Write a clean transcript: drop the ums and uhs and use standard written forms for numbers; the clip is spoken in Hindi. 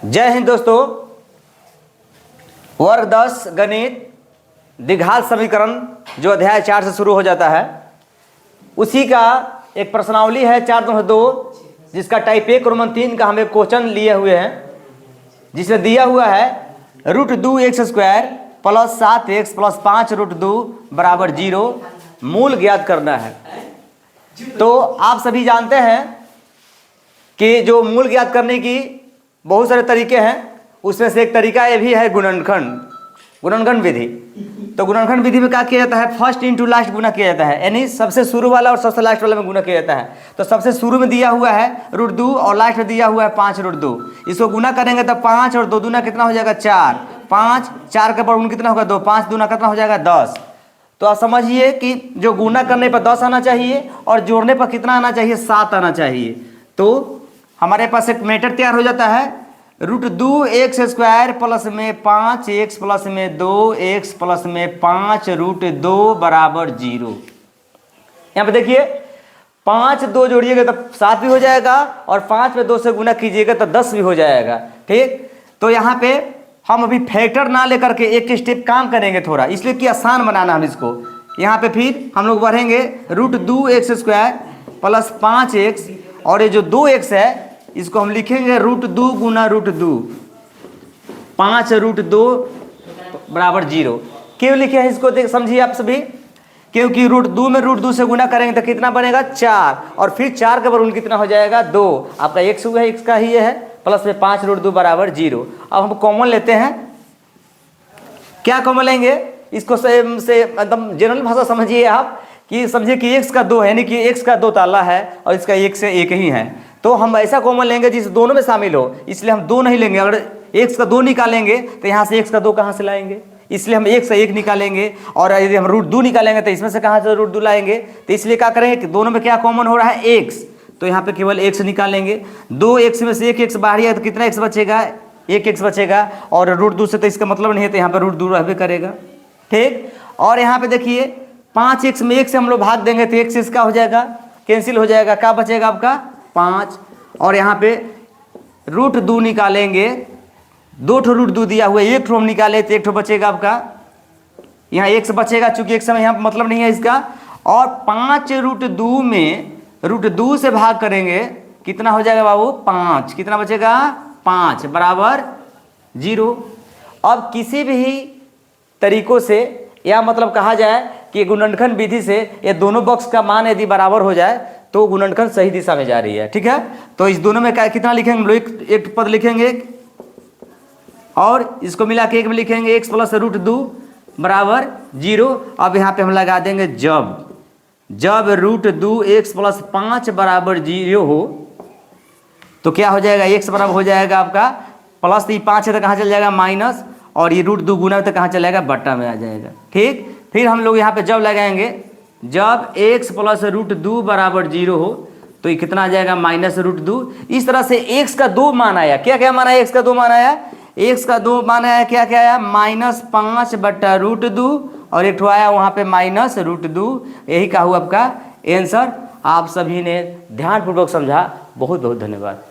जय हिंद दोस्तों। वर्ग 10 गणित द्विघात समीकरण जो अध्याय 4 से शुरू हो जाता है उसी का एक प्रश्नावली है 4.2 जिसका टाइप 1 रोमन 3 का हम एक क्वेश्चन लिए हुए हैं जिसमें दिया हुआ है √2x² प्लस 7x प्लस 5√2 बराबर 0 मूल ज्ञात करना है। तो आप सभी जानते हैं कि जो मूल ज्ञात करने की बहुत सारे तरीके हैं, उसमें से एक तरीका ये भी है गुणनखंड विधि। तो गुणनखंड विधि में क्या किया जाता है, फर्स्ट इनटू लास्ट गुना किया जाता है, यानी सबसे शुरू वाला और सबसे लास्ट वाला में गुना किया जाता है। तो सबसे शुरू में दिया हुआ है √2 और लास्ट में दिया हुआ है 5√2। इसको गुना करेंगे तो 5 और 2 दूना कितना हो जाएगा 4, 5 4 का वर्गमूल कितना होगा 2, 5 दूना कितना हो जाएगा 10। तो आप समझिए कि जो गुना करने पर 10 आना चाहिए और जोड़ने पर कितना आना चाहिए 7 आना चाहिए। तो हमारे पास एक मेथड तैयार हो जाता है √2x² प्लस में 5x प्लस में 2x प्लस में 5√2 बराबर 0। यहाँ पे देखिए 5 2 जोड़िएगा तो 7 भी हो जाएगा और 5 में 2 से गुना कीजिएगा तो 10 भी हो जाएगा। ठीक, तो यहाँ पे हम अभी फैक्टर ना लेकर के एक स्टेप काम करेंगे थोड़ा, इसलिए कि आसान बनाना हम इसको। यहाँ पे फिर हम लोग बढ़ेंगे √2x² प्लस 5x और ये जो 2x है इसको हम लिखेंगे √2 गुना √2, 5√2 बराबर 0। क्यों लिखे हैं इसको देख समझिए आप सभी, क्योंकि √2 में √2 से गुना करेंगे तो कितना बनेगा 4 और फिर 4 का वर्गमूल कितना हो जाएगा 2। आपका x हुआ है, x का ही ये है, प्लस में 5√2 बराबर 0। अब हम कॉमन लेते हैं। क्या कॉमन लेंगे, इसको से एकदम जनरल भाषा समझिए आप कि समझिए कि x का 2 है, यानी कि x का 2 ताला है और इसका 1 से 1 ही है। तो हम ऐसा कॉमन लेंगे जिस दोनों में शामिल हो, इसलिए हम 2 नहीं लेंगे। अगर x का 2 निकालेंगे तो यहाँ से x का 2 कहाँ से लाएंगे, इसलिए हम 1 से 1 निकालेंगे। और यदि हम √2 निकालेंगे तो इसमें से कहाँ से √2 लाएंगे, तो इसलिए क्या करेंगे कि दोनों में क्या कॉमन हो रहा है x, तो यहाँ पे केवल x निकालेंगे। 2x में से 1x बाहर है तो कितना x बचेगा, 1x बचेगा और √2 से तो इसका मतलब नहीं है, तो यहाँ पे √2 रहबे करेगा। ठीक, और यहाँ पे देखिए 5x में 1 से हम लोग भाग देंगे तो x इसका हो जाएगा, कैंसिल हो जाएगा, क्या बचेगा आपका 5। और यहाँ पे √2 निकालेंगे, 2 ठो √2 दिया हुआ है, 1 ठो हम निकाले तो 1 ठो बचेगा आपका, यहाँ x बचेगा चूंकि x में यहाँ मतलब नहीं है इसका। और 5√2 में √2 से भाग करेंगे कितना हो जाएगा बाबू 5, कितना बचेगा 5 बराबर 0। अब किसी भी तरीकों से या मतलब कहा जाए कि गुणनखंड विधि से ये दोनों बॉक्स का मान यदि बराबर हो जाए तो गुणनखंड सही दिशा में जा रही है। ठीक है, तो इस दोनों में कितना लिखेंगे हम लोग, एक पद लिखेंगे और इसको मिला के एक में लिखेंगे x प्लस √2 बराबर 0। अब यहाँ पे हम लगा देंगे जब √2x प्लस 5 बराबर 0 हो तो क्या हो जाएगा, x बराबर हो जाएगा आपका प्लस, ये 5 है तो कहाँ चल जाएगा माइनस, और ये √2 गुना तो कहाँ चलेगा बट्टा में आ जाएगा। ठीक, फिर हम लोग यहाँ पे जब लगाएंगे जब x प्लस √2 बराबर 0 हो तो ये कितना आ जाएगा -√2। इस तरह से x का 2 मान आया, क्या क्या मान आया, x का 2 मान आया, x का 2 मान आया, क्या क्या आया -5 बट्टा √2 और एक ठो आया वहाँ पे -√2। यही का हुआ आपका आंसर। आप सभी ने ध्यानपूर्वक समझा, बहुत बहुत धन्यवाद।